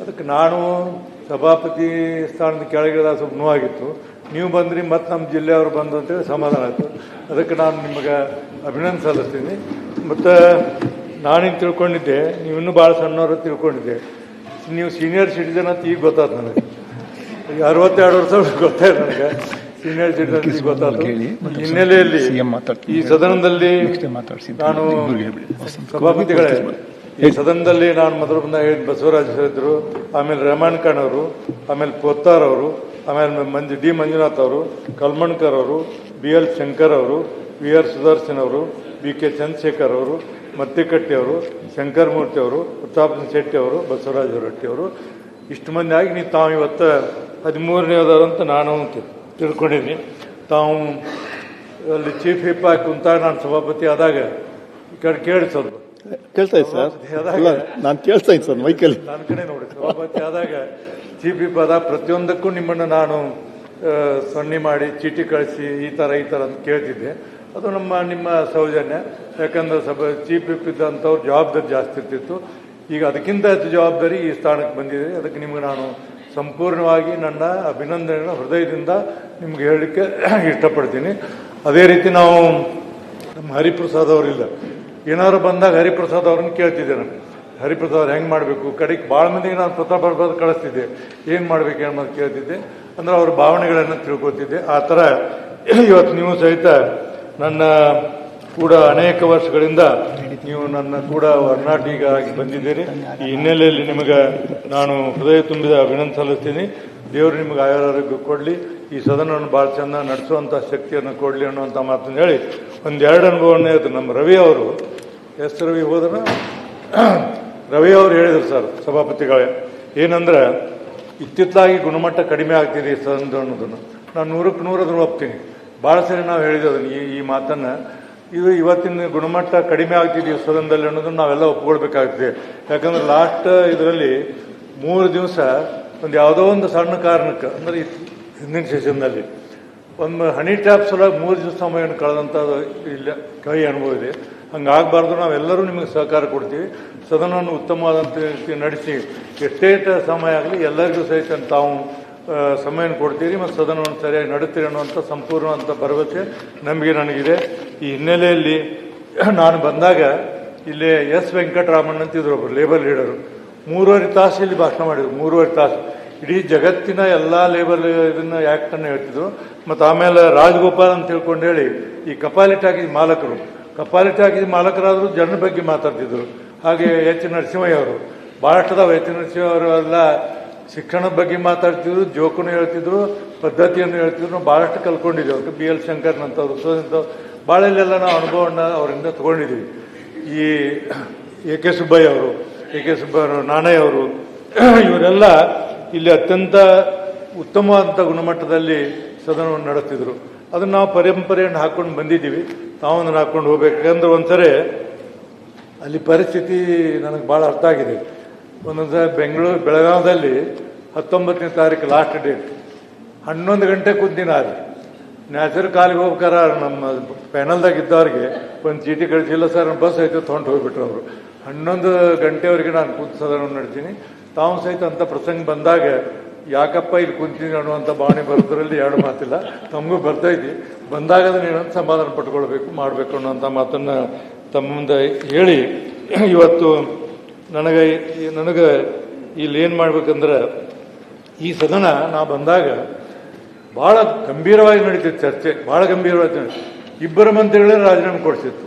ಅದಕ್ಕೆ ನಾನು ಸಭಾಪತಿ ಸ್ಥಾನದ ಕೆಳಗಿಳಿದ ಸ್ವಲ್ಪ ನೋವಾಗಿತ್ತು. ನೀವು ಬಂದ್ರಿ ಮತ್ತು ನಮ್ಮ ಜಿಲ್ಲೆಯವರು ಬಂದು ಅಂತೇಳಿ ಸಮಾಧಾನ ಆಯಿತು. ಅದಕ್ಕೆ ನಾನು ನಿಮಗೆ ಅಭಿನಂದನೆ ಸಲ್ಲಿಸ್ತೀನಿ. ಮತ್ತು ನಾನೇನು ತಿಳ್ಕೊಂಡಿದ್ದೆ, ನೀವು ಇನ್ನೂ ಭಾಳ ಸಣ್ಣವರು ತಿಳ್ಕೊಂಡಿದ್ದೆ. ನೀವು ಸೀನಿಯರ್ ಸಿಟಿಜನ್ ಅಂತ ಈಗ ಗೊತ್ತಾಯ್ತು ನನಗೆ. ಈಗ 62 ವರ್ಷ ಗೊತ್ತಾಯ್ತು ನನಗೆ ಸೀನಿಯರ್ ಸಿಟಿಜನ್ ಅಂತ ಈಗ ಗೊತ್ತಾಯ್ತು. ಹಿನ್ನೆಲೆಯಲ್ಲಿ ಈ ಸದನದಲ್ಲಿ ನಾನು ಸಭಾಪತಿಗಳೇ, ಈ ಸದನದಲ್ಲಿ ನಾನು ಮೊದಲು ಬಂದ ಬಸವರಾಜ್ ಇದ್ರು, ಆಮೇಲೆ ರೆಹಮಾನ್ ಖಾನ್ ಅವರು, ಆಮೇಲೆ ಪೋತ್ತಾರ್ ಅವರು, ಆಮೇಲೆ ಡಿ ಮಂಜುನಾಥ್ ಅವರು, ಕಲ್ಮಣ್ಕರ್ ಅವರು, BL ಶಂಕರ್ ಅವರು, VR ಸುದರ್ಶನ್ ಅವರು, BK ಚಂದ್ರಶೇಖರ್ ಅವರು, ಮತ್ತಿಕಟ್ಟಿ ಅವರು, ಶಂಕರ್ ಮೂರ್ತಿ ಅವರು, ಪ್ರತಾಪ್ ಶೆಟ್ಟಿ ಅವರು, ಬಸವರಾಜ ಹೊರಟ್ಟಿ ಅವರು, ಇಷ್ಟು ಮಂದಿ ಆಗಿ ನೀವು ತಾವು ಇವತ್ತು 13ನೇದಾರಂತ ನಾನು ತಿಳ್ಕೊಂಡಿದ್ದೀನಿ. ತಾವು ಅಲ್ಲಿ ಚೀಫ್ ವಿಪ್ ಆಗಿ ಕುಂತಾಗ ನಾನು ಸಭಾಪತಿ ಆದಾಗ ಈ ಕಡೆ ಕೇಳಿ ಸ್ವಲ್ಪ ಕೇಳ್ತಾ ಇತ್ತು ಸರ್, ನಾನು ಕೇಳ್ತಾ ಇತ್ತು ಸರ್ ಮೈಕಲ್ಲಿ ನನ್ನ ಕಡೆ ನೋಡಿ. ಸಭಾಪತಿ ಆದಾಗ ಚೀಫ್ ವಿಪ್ ಆದಾಗ ಪ್ರತಿಯೊಂದಕ್ಕೂ ನಿಮ್ಮನ್ನು ನಾನು ಸೊನ್ನೆ ಮಾಡಿ ಚೀಟಿ ಕಳಿಸಿ ಈ ಥರ ಅಂತ ಕೇಳ್ತಿದ್ದೆ. ಅದು ನಿಮ್ಮ ಸೌಜನ್ಯ. ಯಾಕಂದ್ರೆ ಚೀಫ್ ವಿಪ್ ಇದ್ದಂಥವ್ರು ಜವಾಬ್ದಾರಿ ಜಾಸ್ತಿ ಇರ್ತಿತ್ತು. ಈಗ ಅದಕ್ಕಿಂತ ಹೆಚ್ಚು ಜವಾಬ್ದಾರಿ ಈ ಸ್ಥಾನಕ್ಕೆ ಬಂದಿದೆ. ಅದಕ್ಕೆ ನಿಮಗೆ ನಾನು ಸಂಪೂರ್ಣವಾಗಿ ನನ್ನ ಅಭಿನಂದನೆಯನ್ನು ಹೃದಯದಿಂದ ನಿಮ್ಗೆ ಹೇಳಲಿಕ್ಕೆ ಇಷ್ಟಪಡ್ತೀನಿ. ಅದೇ ರೀತಿ ನಾವು ನಮ್ಮ ಹರಿಪ್ರಸಾದ್ ಅವರಿಲ್ಲ, ಏನಾದ್ರು ಬಂದಾಗ ಹರಿಪ್ರಸಾದ್ ಅವ್ರನ್ನ ಕೇಳ್ತಿದ್ದೆ. ನಾನು ಹರಿಪ್ರಸಾದ್ ಅವ್ರು ಹೆಂಗೆ ಮಾಡಬೇಕು, ಕಡೆಗೆ ಭಾಳ ಮಂದಿಗೆ ನಾನು ಪ್ರತಾಪ ಕಳಿಸ್ತಿದ್ದೆ, ಏನು ಮಾಡಬೇಕು ಅನ್ನೋದು ಕೇಳ್ತಿದ್ದೆ. ಅಂದ್ರೆ ಅವ್ರ ಭಾವನೆಗಳನ್ನು ತಿಳ್ಕೊತಿದ್ದೆ. ಆ ಥರ ಇವತ್ತು ನೀವು ಸಹಿತ ನನ್ನ ಕೂಡ ಅನೇಕ ವರ್ಷಗಳಿಂದ ನೀವು ನನ್ನ ಕೂಡ ಒಡನಾಟಿಗಾಗಿ ಬಂದಿದ್ದೀರಿ. ಈ ಹಿನ್ನೆಲೆಯಲ್ಲಿ ನಿಮಗೆ ನಾನು ಹೃದಯ ತುಂಬಿದ ಅಭಿನಂದನೆ ಸಲ್ಲಿಸ್ತೀನಿ. ದೇವರು ನಿಮಗೆ ಆರೋಗ್ಯ ಕೊಡಲಿ, ಈ ಸದನವನ್ನು ಭಾಳ ಚೆಂದ ನಡೆಸುವಂಥ ಶಕ್ತಿಯನ್ನು ಕೊಡಲಿ ಅನ್ನುವಂಥ ಮಾತನ್ನು ಹೇಳಿ ಒಂದೆರಡು ಅನುಭವನೇ ಅದು. ನಮ್ಮ ರವಿ ಅವರು ರವಿ ಹೋದ್ರೆ ರವಿ ಅವರು ಹೇಳಿದರು ಸರ್ ಸಭಾಪತಿಗಳೇ, ಏನಂದ್ರೆ ಇತ್ತಿತ್ತಲಾಗಿ ಗುಣಮಟ್ಟ ಕಡಿಮೆ ಆಗ್ತಿದೆ ಈ ಸದನದ ಅನ್ನೋದನ್ನು ನಾನು 100ಕ್ಕೆ 100 ಅದನ್ನು ಒಪ್ತೀನಿ. ಭಾಳ ಸರಿ ನಾವು ಹೇಳಿದ್ವಿ ಅದನ್ನು, ಈ ಮಾತನ್ನು. ಇದು ಇವತ್ತಿನ ಗುಣಮಟ್ಟ ಕಡಿಮೆ ಆಗ್ತಿದ್ದೀವಿ ಸದನದಲ್ಲಿ ಅನ್ನೋದನ್ನು ನಾವೆಲ್ಲ ಒಪ್ಕೊಳ್ಬೇಕಾಗ್ತದೆ. ಯಾಕಂದ್ರೆ ಲಾಸ್ಟ್ ಇದರಲ್ಲಿ 3 ದಿವಸ ಒಂದು ಯಾವುದೋ ಒಂದು ಸಣ್ಣ ಕಾರಣಕ್ಕೆ, ಅಂದರೆ ಹಿಂದಿನ ಸೆಷನ್ನಲ್ಲಿ ಒಂದು ಹನಿ ಟ್ಯಾಪ್ ಸಲುವಾಗಿ 3 ದಿವಸ ಸಮಯವನ್ನು ಕಳೆದಂಥದ್ದು ಇಲ್ಲ ಕೈ ಅನುಭವ ಇದೆ. ಹಂಗಾಗಬಾರ್ದು. ನಾವೆಲ್ಲರೂ ನಿಮಗೆ ಸಹಕಾರ ಕೊಡ್ತೀವಿ. ಸದನವನ್ನು ಉತ್ತಮವಾದಂಥ ರೀತಿ ನಡೆಸಿ ಎಷ್ಟೇ ಸಮಯ ಆಗಲಿ ಎಲ್ಲರಿಗೂ ಸಹಿತ ತಾವು ಸಮಯ ಕೊಡ್ತೀರಿ ಮತ್ತು ಸದನವನ್ನು ಸರಿಯಾಗಿ ನಡುತ್ತೀರಿ ಅನ್ನುವಂಥ ಸಂಪೂರ್ಣವಂಥ ಭರವಸೆ ನನಗಿದೆ. ಈ ಹಿನ್ನೆಲೆಯಲ್ಲಿ ನಾನು ಬಂದಾಗ ಇಲ್ಲಿ S ವೆಂಕಟರಾಮನ್ ಅಂತಿದ್ರು, ಒಬ್ಬರು ಲೇಬರ್ ಲೀಡರು. 3.5 ತಾಸು ಇಲ್ಲಿ ಭಾಷಣ ಮಾಡಿದ್ರು. 3.5 ತಾಸು ಇಡೀ ಜಗತ್ತಿನ ಎಲ್ಲ ಲೇಬರ್ ಇದನ್ನ ಆ್ಯಕ್ಟನ್ನು ಹೇಳ್ತಿದ್ರು. ಮತ್ತು ಆಮೇಲೆ ರಾಜಗೋಪಾಲ್ ಅಂತ ತಿಳ್ಕೊಂಡು ಹೇಳಿ ಈ ಕಪಾಲಿಟಿ ಹಾಕಿದ ಮಾಲಕರು, ಕಪಾಲಿಟಿ ಹಾಕಿದ ಮಾಲಕರಾದರೂ ಜನರ ಬಗ್ಗೆ ಮಾತಾಡ್ತಿದ್ರು. ಹಾಗೆ H ನರಸಿಂಹಯ್ಯ ಅವರು ಭಾಳಷ್ಟದಾವ. H ನರಸಿಂಹ ಅವರೆಲ್ಲ ಶಿಕ್ಷಣದ ಬಗ್ಗೆ ಮಾತಾಡ್ತಿದ್ರು, ಜೋಕನ್ನು ಹೇಳ್ತಿದ್ರು, ಪದ್ಧತಿಯನ್ನು ಹೇಳ್ತಿದ್ರು. ಭಾಳಷ್ಟು ಕಲ್ಕೊಂಡಿದ್ದೀವಿ. ಅವ್ರಿಗೆ BL ಶಂಕರ್ನಂಥವ್ರು ಭಾಳೆಲ್ಲ ನಾವು ಅನುಭವವನ್ನು ಅವರಿಂದ ತಗೊಂಡಿದ್ದೀವಿ. ಈ AK ಸುಬ್ಬಯ್ಯ ಅವರು, ನಾಣಯ್ಯ ಅವರು, ಇವರೆಲ್ಲ ಇಲ್ಲಿ ಅತ್ಯಂತ ಉತ್ತಮವಾದಂಥ ಗುಣಮಟ್ಟದಲ್ಲಿ ಸದನವನ್ನು ನಡೆಸ್ತಿದ್ರು. ಅದನ್ನು ನಾವು ಪರಂಪರೆಯನ್ನು ಹಾಕ್ಕೊಂಡು ಬಂದಿದ್ದೀವಿ. ತಾವು ಅದನ್ನು ಹಾಕ್ಕೊಂಡು ಹೋಗ್ಬೇಕು. ಯಾಕಂದ್ರೆ ಒಂದ್ಸರಿ ಅಲ್ಲಿ ಪರಿಸ್ಥಿತಿ ನನಗೆ ಭಾಳ ಅರ್ಥ ಆಗಿದೆ. ಒಂದೊಂದ್ಸರಿ ಬೆಳಗಾವದಲ್ಲಿ 19ನೇ ತಾರೀಕು ಲಾಸ್ಟ್ ಡೇಟ್ 11 ಗಂಟೆ ಕುಂತಿನ ಅಲ್ಲಿ ನ್ಯಾಚುರಲ್ ಕಾಲಿಗೆ ಹೋಗ್ಬೇಕಾರ ನಮ್ಮ ಪ್ಯಾನಲ್ದಾಗ ಇದ್ದವ್ರಿಗೆ ಒಂದು ಚೀಟಿ ಕಳಿಸಿಲ್ಲ ಸರ್, ಬಸ್ ಐತೆ ತೊಗೊಂಡು ಹೋಗ್ಬಿಟ್ರು ಅವರು. 11 ಗಂಟೆವರೆಗೆ ನಾನು ಕೂತು ಸದನವನ್ನು ನಡ್ತೀನಿ. ತಾವು ಸಹಿತ ಅಂಥ ಪ್ರಸಂಗ ಬಂದಾಗ ಯಾಕಪ್ಪ ಇಲ್ಲಿ ಕುಂತೀನಿ ಅನ್ನುವಂಥ ಭಾವನೆ ಬರೋದ್ರಲ್ಲಿ ಎರಡು ಮಾತಿಲ್ಲ. ತಮಗೂ ಬರ್ತೈತಿ. ಬಂದಾಗ ಅದನ್ನ ಏನಂತ ಸಮಾಧಾನ ಪಟ್ಕೊಳ್ಬೇಕು, ಮಾಡಬೇಕು ಅನ್ನೋಂಥ ಮಾತನ್ನು ತಮ್ಮ ಮುಂದೆ ಹೇಳಿ, ಇವತ್ತು ನನಗೆ ಇಲ್ಲಿ ಏನು ಮಾಡ್ಬೇಕಂದ್ರೆ, ಈ ಸದನ ನಾ ಬಂದಾಗ ಭಾಳ ಗಂಭೀರವಾಗಿ ನಡೀತಿತ್ತು ಚರ್ಚೆ, ಭಾಳ ಗಂಭೀರವಾಗಿ. 2 ಮಂತ್ರಿಗಳೇ ರಾಜೀನಾಮೆ ಕೊಡಿಸಿತ್ತು.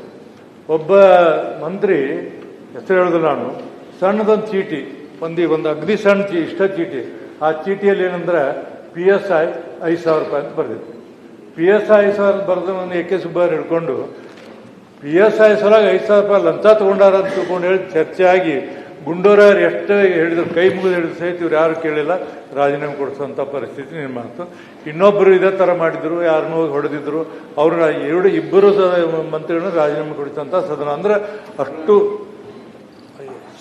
ಒಬ್ಬ ಮಂತ್ರಿ ಹೆಸರು ಹೇಳೋದಿಲ್ಲ ನಾನು, ಸಣ್ಣದೊಂದು ಚೀಟಿ, ಒಂದು ಅಗದಿ ಸಣ್ಣ ಇಷ್ಟ ಚೀಟಿ. ಆ ಚೀಟಿಯಲ್ಲಿ ಏನಂದ್ರೆ PSI 5,000 ರೂಪಾಯಿ ಅಂತ ಬರೆದಿತ್ತು. PSI 5,000 ಬರೆದು ಒಂದು AK ಸುಬ್ಬಯ್ಯ ಹಿಡ್ಕೊಂಡು PSI ಸಲುವಾಗಿ 5,000 ರೂಪಾಯಿ ಲಂಚ ತಗೊಂಡಾರ ಅಂತ ತಿಳ್ಕೊಂಡು ಹೇಳಿ ಚರ್ಚೆ ಆಗಿ ಗುಂಡೂರಾವ್ರು ಎಷ್ಟು ಹೇಳಿದ್ರು, ಕೈ ಮುಗಿದು ಹೇಳಿದ್ರು ಸಹಿತ ಇವ್ರು ಯಾರು ಕೇಳಿಲ್ಲ, ರಾಜೀನಾಮೆ ಕೊಡಿಸುವಂಥ ಪರಿಸ್ಥಿತಿ ನಿರ್ಮಾಣ. ಇನ್ನೊಬ್ಬರು ಇದೇ ಥರ ಮಾಡಿದ್ರು, ಯಾರನ್ನೂ ಹೊಡೆದಿದ್ರು. ಅವ್ರನ್ನ ಇಬ್ಬರು ಮಂತ್ರಿಗಳನ್ನ ರಾಜೀನಾಮೆ ಕೊಡಿಸುವಂಥ ಸದನ. ಅಂದ್ರೆ ಅಷ್ಟು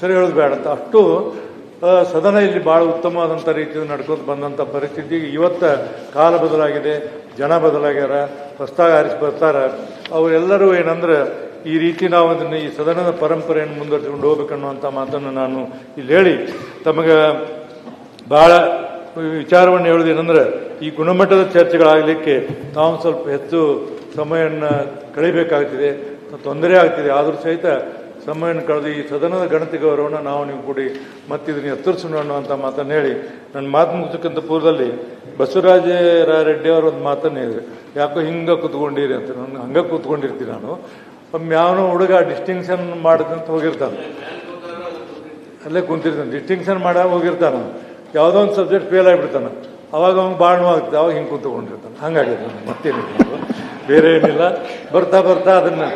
ಸರಿ ಹೇಳೋದು ಬೇಡ ಅಂತ, ಅಷ್ಟು ಸದನ ಇಲ್ಲಿ ಭಾಳ ಉತ್ತಮವಾದಂಥ ರೀತಿಯಲ್ಲಿ ನಡ್ಕೊಂಡು ಬಂದಂಥ ಪರಿಸ್ಥಿತಿ. ಇವತ್ತು ಕಾಲ ಬದಲಾಗಿದೆ, ಜನ ಬದಲಾಗ್ಯಾರ, ಹೊಸದಾಗಿ ಆರಿಸಿ ಬರ್ತಾರ. ಅವರೆಲ್ಲರೂ ಏನಂದ್ರೆ ಈ ರೀತಿ ನಾವು ಅದನ್ನು ಈ ಸದನದ ಪರಂಪರೆಯನ್ನು ಮುಂದುವರಿಸಿಕೊಂಡು ಹೋಗ್ಬೇಕನ್ನುವಂಥ ಮಾತನ್ನು ನಾನು ಇಲ್ಲಿ ಹೇಳಿ ತಮಗೆ ಬಹಳ ವಿಚಾರವನ್ನು ಹೇಳುವುದೇನೆಂದ್ರೆ ಈ ಗುಣಮಟ್ಟದ ಚರ್ಚೆಗಳಾಗಲಿಕ್ಕೆ ತಾವು ಸ್ವಲ್ಪ ಹೆಚ್ಚು ಸಮಯವನ್ನು ಕಳಿಬೇಕಾಗ್ತಿದೆ, ತೊಂದರೆ ಆಗ್ತಿದೆ. ಆದರೂ ಸಹಿತ ಸಮಯವನ್ನು ಕಳೆದು ಈ ಸದನದ ಗಣತಿ ಗೌರವವನ್ನು ನಾವು ನೀವು ಕೂಡಿ ಮತ್ತಿದನ್ನು ಎತ್ತರಿಸೋಣ ಅನ್ನುವಂಥ ಮಾತನ್ನು ಹೇಳಿ ನನ್ನ ಮಾತು ಮುಗಿಸೋಕ್ಕಿಂತ ಪೂರ್ವದಲ್ಲಿ ಬಸವರಾಜ ರೆಡ್ಡಿ ಅವರು ಒಂದು ಮಾತನ್ನು ಹೇಳಿದ್ರು, ಯಾಕೋ ಹಿಂಗೆ ಕೂತ್ಕೊಂಡಿರಿ ಅಂತ. ನಾನು ಹಂಗೆ ಕೂತ್ಕೊಂಡಿರ್ತೀನಿ. ನಾನು ಒಮ್ಮೆ ಯಾವನೋ ಹುಡುಗ ಡಿಸ್ಟಿಂಕ್ಷನ್ ಮಾಡಿದಂತ ಹೋಗಿರ್ತಾನೆ, ಅಲ್ಲೇ ಕುಂತಿರ್ತಾನೆ, ಡಿಸ್ಟಿಂಕ್ಷನ್ ಮಾಡ ಹೋಗಿರ್ತಾನೆ, ಯಾವುದೋ ಒಂದು ಸಬ್ಜೆಕ್ಟ್ ಫೇಲ್ ಆಗಿಬಿಡ್ತಾನೆ, ಅವಾಗ ಅವ್ನು ಭಾಳ ನೋವಾಗ್ತದೆ, ಅವಾಗ ಹಿಂಗೆ ಕೂತ್ಕೊಂಡಿರ್ತಾನೆ. ಹಂಗಾಗಿದೆ ಮತ್ತೇನಿಲ್ಲ, ಬೇರೆ ಏನಿಲ್ಲ. ಬರ್ತಾ ಬರ್ತಾ ಅದನ್ನು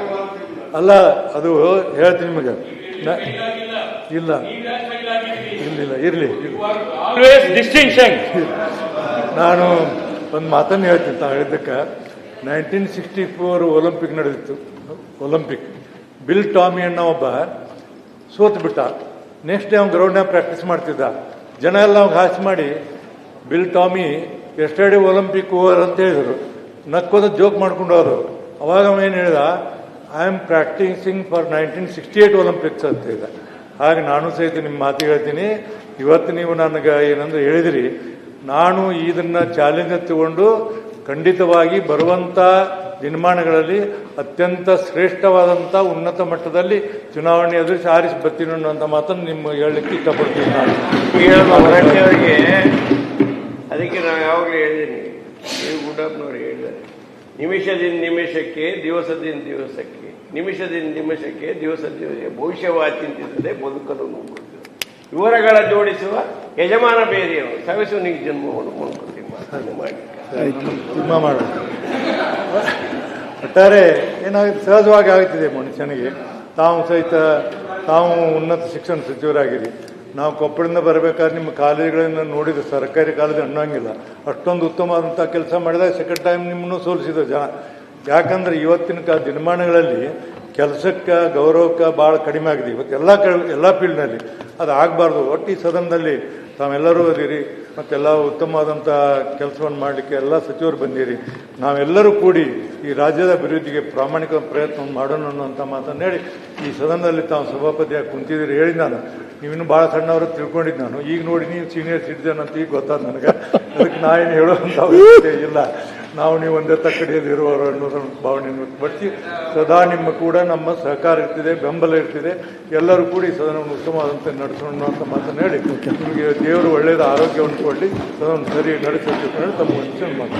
ಅಲ್ಲ, ಅದು ಹೇಳ್ತೀನಿ ನಿಮಗೆ. ಇಲ್ಲ ಇರಲಿಲ್ಲ, ಇರಲಿ. ನಾನು ಒಂದು ಮಾತನ್ನು ಹೇಳ್ತೀನಿ ತಾವು ಹೇಳಿದ್ದಕ್ಕೆ. 1964 ಒಲಿಂಪಿಕ್ ನಡೆದಿತ್ತು. ಒಲಿಂಪಿಕ್ ಬಿಲ್ ಟಾಮಿ ಅನ್ನೋ ಒಬ್ಬ ಸೋತು ಬಿಟ್ಟ. ನೆಕ್ಸ್ಟ್ ಡೇ ಅವ್ನು ಗ್ರೌಂಡ್ನಾಗ ಪ್ರಾಕ್ಟೀಸ್ ಮಾಡ್ತಿದ್ದ. ಜನ ಎಲ್ಲ ಅವ್ನು ಹಾಸಿ ಮಾಡಿ bill Tommy yesterday Olympic over ಅಂತ ಹೇಳಿದರು. ನಕ್ಕೋದ ಜೋಕ್ ಮಾಡ್ಕೊಂಡು ಹೋದ್ರು. ಅವಾಗ ಅವನೇನು ಹೇಳಿದ, I am practising for 1968 Olympics ಅಂತ ಹೇಳಿದ. ಹಾಗೆ ನಾನು ಸಹಿತ ನಿಮ್ಮ ಮಾತು ಹೇಳ್ತೀನಿ. ಇವತ್ತು ನೀವು ನನಗೆ ಏನಂದ್ರೆ ಹೇಳಿದಿರಿ, ನಾನು ಇದನ್ನು ಚಾಲೆಂಜ್ ತಗೊಂಡು ಖಂಡಿತವಾಗಿ ಬರುವಂಥ ದಿನಮಾನಗಳಲ್ಲಿ ಅತ್ಯಂತ ಶ್ರೇಷ್ಠವಾದಂಥ ಉನ್ನತ ಮಟ್ಟದಲ್ಲಿ ಚುನಾವಣೆ ಎದುರಿಸಿ ಆರಿಸಿ ಬರ್ತೀನಿ ಅನ್ನುವಂಥ ಮಾತನ್ನು ನಿಮ್ಮ ಹೇಳಲಿಕ್ಕೆ ಇಷ್ಟಪಡ್ತೀನಿ. ನಾನು ಅವರಿಗೆ ಅದಕ್ಕೆ ನಾವು ಯಾವಾಗಲೂ ಹೇಳಿದ್ದೀನಿ, ಗುಡ್ಡಪ್ಪನವ್ರು ಹೇಳಿದ್ದಾರೆ, ನಿಮಿಷದಿಂದ ನಿಮಿಷಕ್ಕೆ, ದಿವಸದಿಂದ ದಿವಸಕ್ಕೆ, ನಿಮಿಷದಿಂದ ನಿಮಿಷಕ್ಕೆ, ದಿವಸದಿಂದ ಭವಿಷ್ಯವಾಚಿ ಚಿಂತಿಸದೆ ಬದುಕಲು ನುಗ್ಗುವುದು. ವಿವರಗಳ ಜೋಡಿಸುವ ಯಜಮಾನ ಬೇರೆಯವರು ಸವಿಸುನಿಗೆ ಜನ್ಮವನ್ನು ಮುನ್ಕೊಳ್ತೀನಿ ಮಾಡಿ ತುಂಬ ಮಾಡೋದು. ಒಟ್ಟಾರೆ ಏನಾಗುತ್ತೆ, ಸಹಜವಾಗಿ ಆಗ್ತಿದೆ ಮನುಷ್ಯನಿಗೆ. ತಾವು ಉನ್ನತ ಶಿಕ್ಷಣ ಸಚಿವರಾಗಿರಿ. ನಾವು ಕೊಪ್ಪಳದಿಂದ ಬರಬೇಕಾದ್ರೆ ನಿಮ್ಮ ಕಾಲೇಜುಗಳನ್ನು ನೋಡಿದ್ರೆ ಸರ್ಕಾರಿ ಕಾಲೇಜು ಅನ್ನೋಂಗಿಲ್ಲ, ಅಷ್ಟೊಂದು ಉತ್ತಮವಾದಂಥ ಕೆಲಸ ಮಾಡಿದಾಗ ಸೆಕೆಂಡ್ ಟೈಮ್ ನಿಮ್ಮನ್ನು ಸೋಲಿಸಿದ ಜನ. ಯಾಕಂದ್ರೆ ಇವತ್ತಿನ ದಿನಮಾನಗಳಲ್ಲಿ ಕೆಲಸಕ್ಕೆ ಗೌರವಕ್ಕೆ ಭಾಳ ಕಡಿಮೆ ಆಗಿದೆ ಇವತ್ತು ಎಲ್ಲ ಫೀಲ್ಡ್ನಲ್ಲಿ. ಅದು ಆಗಬಾರ್ದು. ಒಟ್ಟು ಈ ಸದನದಲ್ಲಿ ತಾವೆಲ್ಲರೂ ಅದಿರಿ, ಮತ್ತೆಲ್ಲ ಉತ್ತಮವಾದಂಥ ಕೆಲಸವನ್ನು ಮಾಡಲಿಕ್ಕೆ ಎಲ್ಲ ಸಚಿವರು ಬಂದಿರಿ. ನಾವೆಲ್ಲರೂ ಕೂಡಿ ಈ ರಾಜ್ಯದ ಅಭಿವೃದ್ಧಿಗೆ ಪ್ರಾಮಾಣಿಕ ಪ್ರಯತ್ನವನ್ನು ಮಾಡೋಣ ಅನ್ನುವಂಥ ಮಾತನ್ನು ಹೇಳಿ ಈ ಸದನದಲ್ಲಿ ತಾವು ಸಭಾಪತಿಯಾಗಿ ಕುಂತಿದ್ದೀರಿ. ಹೇಳಿ ನಾನು ನೀವಿನ್ನೂ ಭಾಳ ಸಣ್ಣವರು ತಿಳ್ಕೊಂಡಿದ್ದು. ನಾನು ಈಗ ನೋಡಿ ನೀವು ಸೀನಿಯರ್ ಸಿಟಿಜನ್ ಅಂತ ಈಗ ಗೊತ್ತಾದ ನನಗೆ. ಅದಕ್ಕೆ ನಾವೇನು ಹೇಳುವಂಥ ಅವಶ್ಯಕತೆ ಇಲ್ಲ. ನಾವು ನೀವು ಒಂದೇ ತಕ್ಕಡಿಯಲ್ಲಿ ಇರುವವರು ಅನ್ನೋದನ್ನು ಭಾವನೆಯನ್ನು ವ್ಯಕ್ತಪಡಿಸಿ ಸದಾ ನಿಮ್ಮ ಕೂಡ ನಮ್ಮ ಸಹಕಾರ ಇರ್ತಿದೆ, ಬೆಂಬಲ ಇರ್ತಿದೆ. ಎಲ್ಲರೂ ಕೂಡಿ ಸದನವನ್ನು ಉತ್ತಮವಾದಂತೆ ನಡೆಸೋಣ ಅಂತ ಮಾತನ್ನು ಹೇಳಿ ನಿಮಗೆ ದೇವರು ಒಳ್ಳೆಯದ ಆರೋಗ್ಯವನ್ನು ಕೊಡಲಿ, ಸದನ ಸರಿ ನಡೆಸೋದಕ್ಕೆ ತಮ್ಮ ಮಾತು.